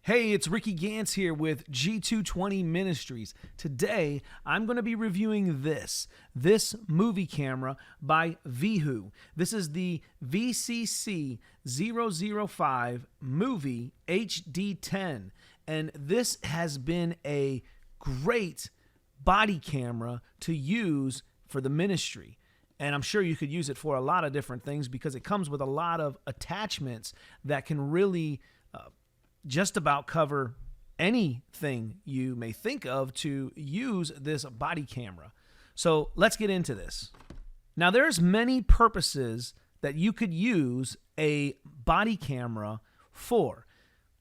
Hey, it's Ricky Gantz here with G220 Ministries. Today, I'm going to be reviewing this movie camera by Veho. This is the VCC005 Muvi HD10, and this has been a great body camera to use for the ministry. And I'm sure you could use it for a lot of different things because it comes with a lot of attachments that can really just about cover anything you may think of to use this body camera. So let's get into this. Now, there's many purposes that you could use a body camera for.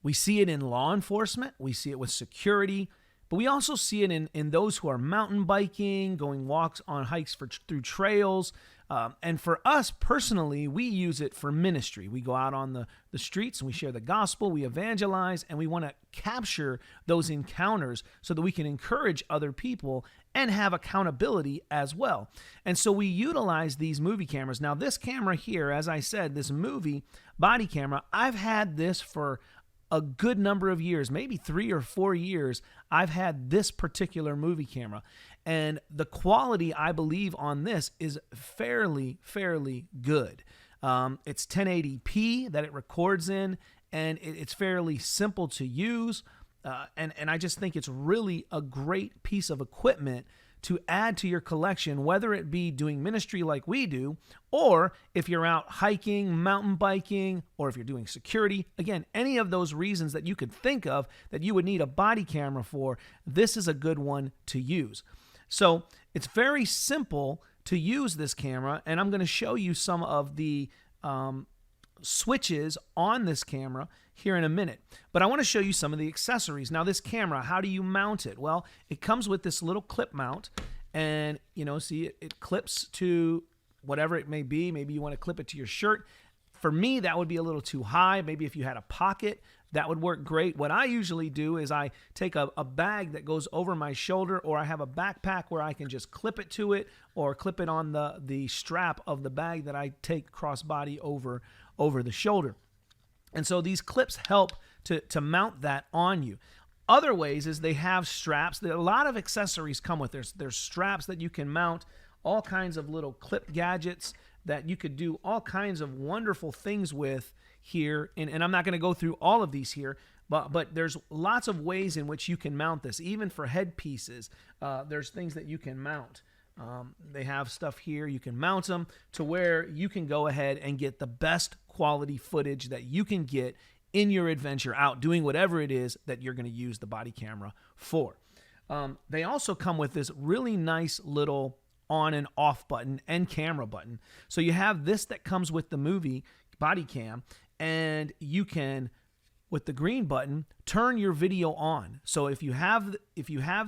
We see it in law enforcement, we see it with security, but we also see it in those who are mountain biking, going walks on hikes through trails. And for us personally, we use it for ministry. We go out on the streets and we share the gospel, we evangelize, and we want to capture those encounters so that we can encourage other people and have accountability as well. And so we utilize these movie cameras. Now, this camera here, as I said, this movie body camera, I've had this for a good number of years, maybe 3 or 4 years. I've had this particular movie camera, and the quality, I believe, on this is fairly good. It's 1080p that it records in, and it's fairly simple to use, and I just think it's really a great piece of equipment to add to your collection, whether it be doing ministry like we do, or if you're out hiking, mountain biking, or if you're doing security. Again, any of those reasons that you could think of that you would need a body camera for, this is a good one to use. So it's very simple to use this camera, and I'm going to show you some of the switches on this camera here in a minute. But I want to show you some of the accessories. Now, this camera, how do you mount it? Well, it comes with this little clip mount, and see, it clips to whatever it may be. Maybe you want to clip it to your shirt. For me, that would be a little too high. Maybe if you had a pocket, that would work great. What I usually do is I take a bag that goes over my shoulder, or I have a backpack where I can just clip it to it, or clip it on the strap of the bag that I take crossbody over the shoulder. And so these clips help to mount that on you. Other ways is they have straps. A lot of accessories come with this. There's straps that you can mount, all kinds of little clip gadgets that you could do all kinds of wonderful things with here. And I'm not going to go through all of these here, but there's lots of ways in which you can mount this. Even for headpieces, there's things that you can mount. They have stuff here. You can mount them to where you can go ahead and get the best quality footage that you can get in your adventure out doing whatever it is that you're going to use the body camera for. They also come with this really nice little on and off button and camera button. So you have this that comes with the movie body cam, and you can, with the green button, turn your video on. So if you have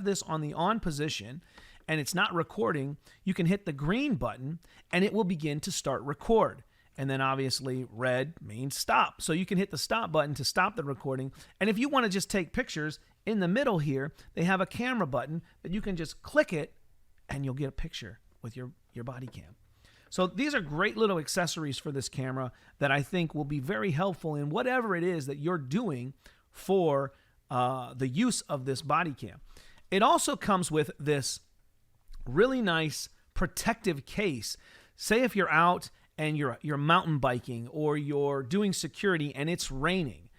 this on the on position and it's not recording, you can hit the green button and it will begin to start record. And then obviously red means stop. So you can hit the stop button to stop the recording. And if you want to just take pictures, in the middle here, they have a camera button that you can just click it and you'll get a picture with your body cam. So these are great little accessories for this camera that I think will be very helpful in whatever it is that you're doing for the use of this body cam. It also comes with this really nice protective case. Say if you're out and you're mountain biking or you're doing security and it's raining.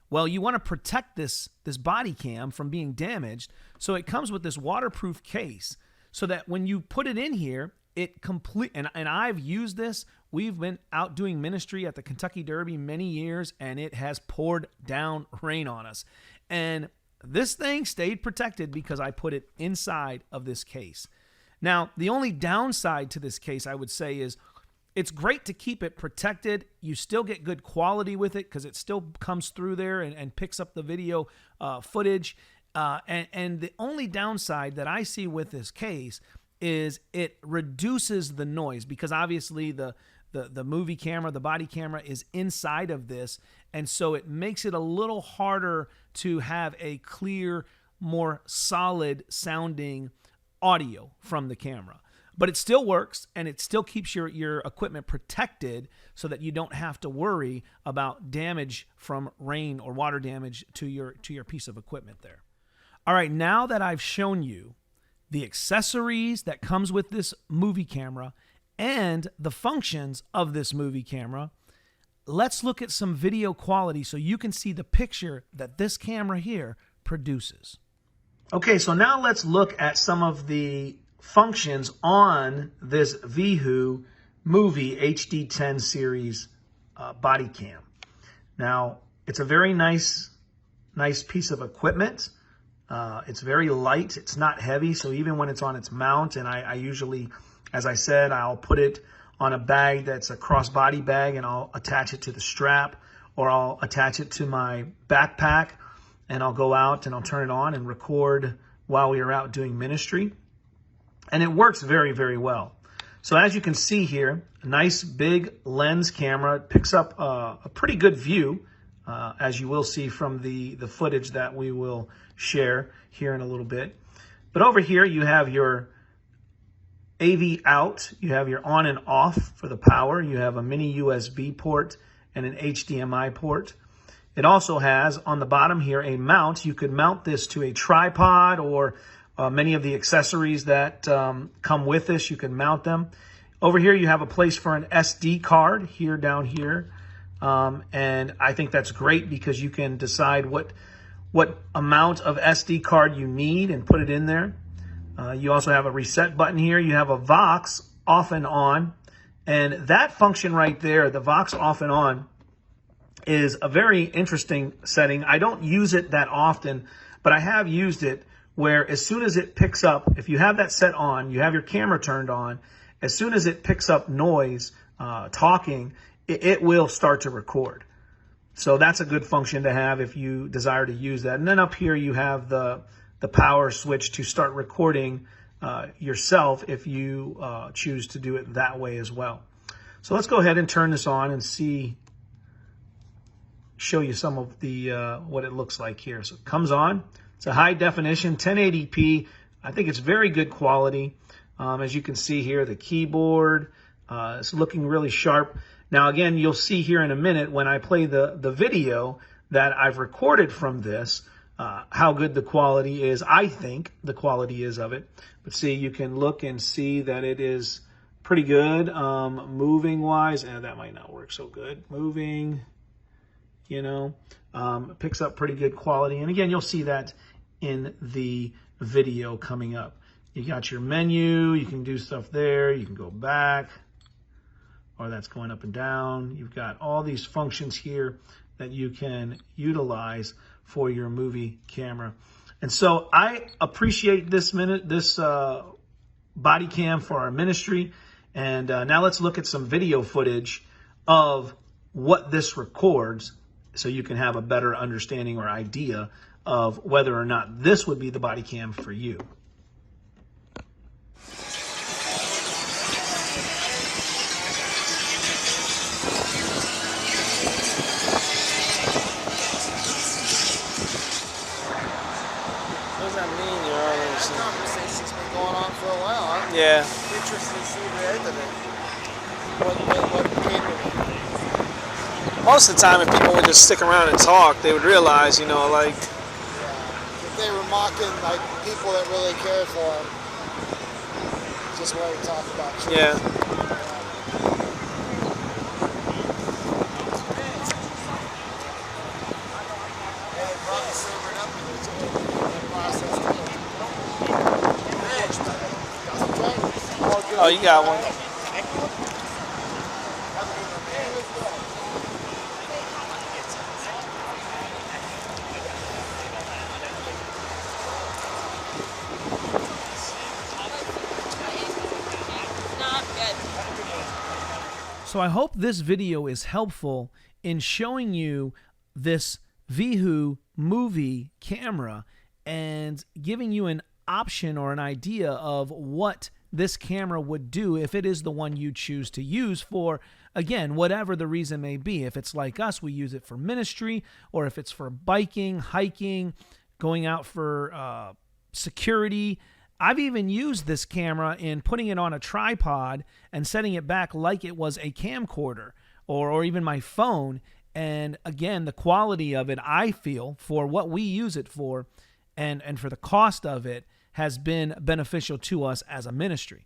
Well, you want to protect this body cam from being damaged. So it comes with this waterproof case so that when you put it in here, and I've used this. We've been out doing ministry at the Kentucky Derby many years, and it has poured down rain on us. And this thing stayed protected because I put it inside of this case. Now, the only downside to this case, I would say, is it's great to keep it protected. You still get good quality with it because it still comes through there and picks up the video footage. And the only downside that I see with this case is it reduces the noise because obviously the movie camera, the body camera is inside of this. And so it makes it a little harder to have a clear, more solid sounding audio from the camera. but it still works, and it still keeps your equipment protected so that you don't have to worry about damage from rain or water damage to your piece of equipment there. All right, now that I've shown you the accessories that comes with this movie camera and the functions of this movie camera, let's look at some video quality so you can see the picture that this camera here produces. Okay, so now let's look at some of the functions on this Veho Muvi HD10 series body cam. Now, it's a very nice piece of equipment. It's very light. It's not heavy, so even when it's on its mount, and I usually, as I said, I'll put it on a bag that's a crossbody bag, and I'll attach it to the strap, or I'll attach it to my backpack, and I'll go out and I'll turn it on and record while we are out doing ministry. And it works very, very well. So as you can see here, a nice big lens camera. It picks up a pretty good view, as you will see from the footage that we will share here in a little bit. But over here you have your AV out, you have your on and off for the power, you have a mini USB port and an HDMI port. It also has on the bottom here a mount. You could mount this to a tripod or many of the accessories that come with this. You can mount them. Over here you have a place for an SD card here down here. And I think that's great because you can decide what amount of SD card you need and put it in there. You also have a reset button here. You have a Vox off and on. And that function right there, the Vox off and on, is a very interesting setting. I don't use it that often, but I have used it where as soon as it picks up, if you have that set on, you have your camera turned on, as soon as it picks up noise, talking, it will start to record. So that's a good function to have if you desire to use that. And then up here you have the power switch to start recording yourself if you choose to do it that way as well. So let's go ahead and turn this on and show you some of the what it looks like here. So it comes on. It's a high definition 1080p. I think it's very good quality. As you can see here, the keyboard is looking really sharp. Now again, you'll see here in a minute when I play the video that I've recorded from this, how good the quality is. I think the quality is of it. But see, you can look and see that it is pretty good. Moving wise, and that might not work so good. Moving, it picks up pretty good quality. And again, you'll see that in the video coming up. You got your menu, you can do stuff there, you can go back, or that's going up and down. You've got all these functions here that you can utilize for your movie camera. And so I appreciate this body cam for our ministry. And now let's look at some video footage of what this records so you can have a better understanding or idea of whether or not this would be the body cam for you. What does that mean, Your Honor? This conversation's been going on for a while. I'm Yeah. interested to see the end of it. What came of it? Most of the time, if people would just stick around and talk, they would realize, like... Yeah. If they were mocking like people that really cared for them, just where we talk about truth. Yeah. Oh, you got one. So I hope this video is helpful in showing you this Veho Muvi camera and giving you an option or an idea of what this camera would do if it is the one you choose to use for, again, whatever the reason may be. If it's like us, we use it for ministry, or if it's for biking, hiking, going out for security, I've even used this camera in putting it on a tripod and setting it back like it was a camcorder or even my phone. And again, the quality of it, I feel, for what we use it for and for the cost of it, has been beneficial to us as a ministry.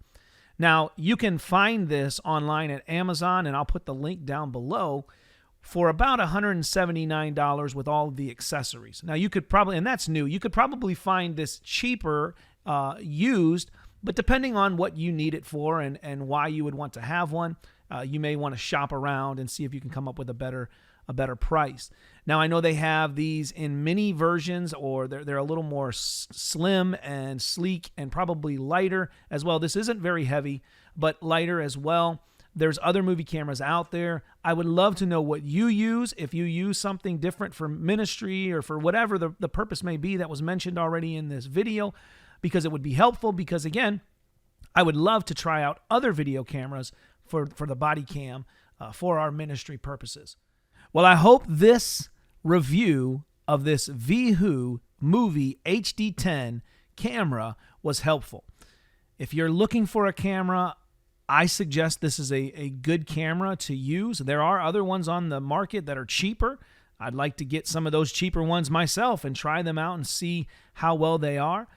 Now, you can find this online at Amazon, and I'll put the link down below, for about $179 with all of the accessories. Now, you could probably, and that's new, you could probably find this cheaper used, but depending on what you need it for and why you would want to have one, you may want to shop around and see if you can come up with a better price. Now, I know they have these in mini versions, or they're a little more slim and sleek and probably lighter as well. This isn't very heavy, but lighter as well. There's other movie cameras out there. I would love to know what you use, if you use something different for ministry or for whatever the purpose may be that was mentioned already in this video, because it would be helpful. Because again, I would love to try out other video cameras for the body cam for our ministry purposes. Well, I hope this review of this Veho Muvi HD10 camera was helpful. If you're looking for a camera, I suggest this is a good camera to use. There are other ones on the market that are cheaper. I'd like to get some of those cheaper ones myself and try them out and see how well they are.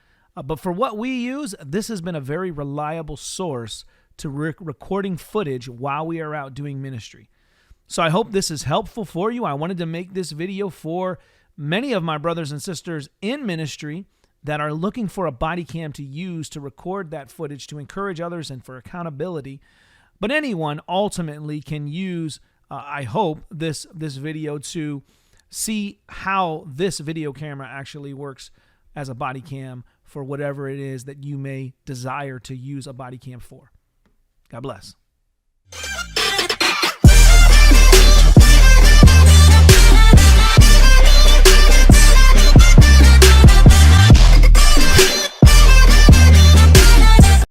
But for what we use, this has been a very reliable source to recording footage while we are out doing ministry. So I hope this is helpful for you. I wanted to make this video for many of my brothers and sisters in ministry that are looking for a body cam to use to record that footage, to encourage others and for accountability. But anyone ultimately can use, I hope, this video to see how this video camera actually works as a body cam for whatever it is that you may desire to use a body cam for. God bless.